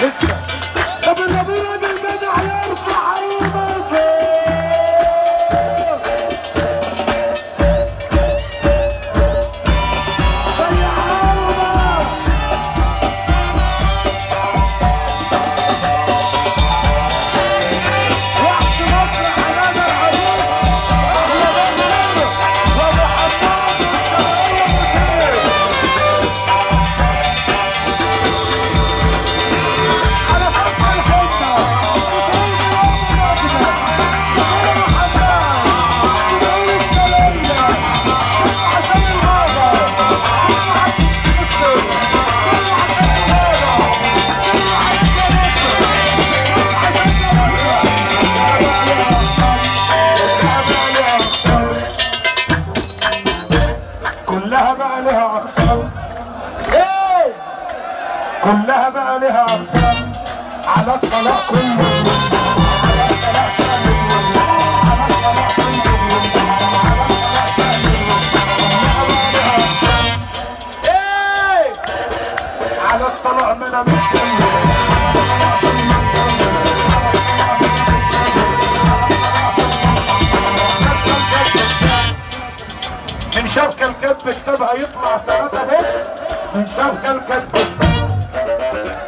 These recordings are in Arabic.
لسه. طب اللي ابو راجل جدع يرفع ايده فوق. كلها بقى لها اقسام. ايه كلها بقى لها اقسام. على الطلاق كله، على الطلاق شامل، على الطلاق كله، على الطلاق شامل. كلها بقى لها اقسام. ايه على الطلاق من من شبكة الكتب كتابها يطلع 3 بس. من شبكة الكتب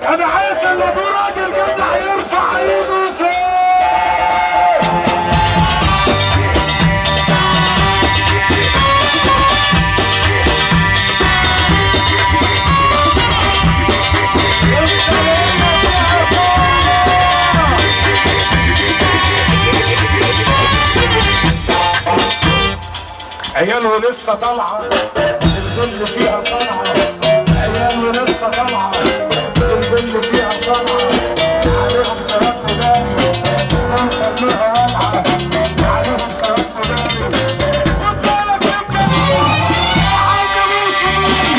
انا عايز اللي ابو راجل جدع يرفع ايده فوق. عياله لسه طالعه الظل فيها صنعه. عياله لسه طالعه الظل فيها صنعه. عليهم سلام مداري خلوها والعه. عليهم سلام مداري. خد بالك من كلامي عايز امشي بيه.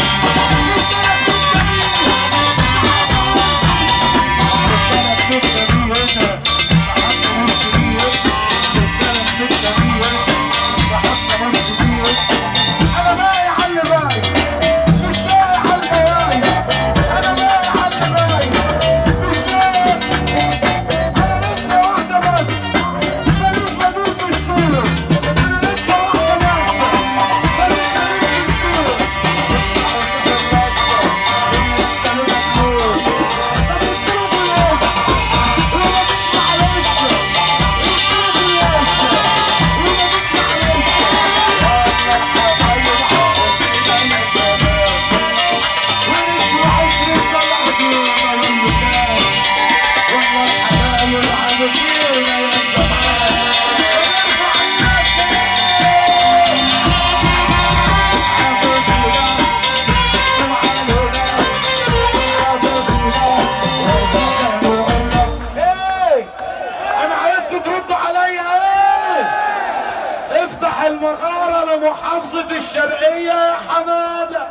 المغارة لمحافظة الشرقية يا حمادة.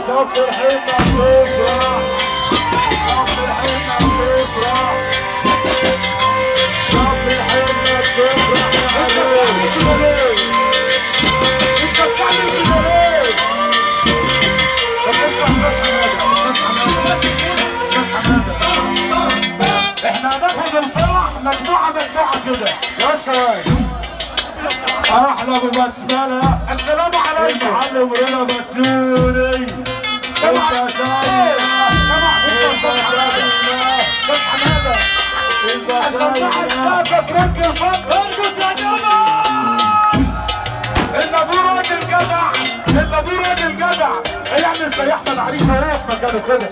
صف الحيطة بتفرح، صف الحيطة بتفرح، صف الحيطة بتفرح يا حبيبي. انت بتعمل كده ليه؟ طب لسه استاذ حمادة، استاذ حمادة، استاذ حمادة، احنا هناخد الفرح مجموعة كده يا شباب. احلى ابو بسمله. السلام عليكم. معلم رضا بسوري. سمع استاذ حماده. اسمعك سافه فرنك الفضل. ارقص يا جماعه. اللي ابو راجل جدع، اللي ابو راجل جدع. يعني زي احمد عريش اهو في مكانه كده.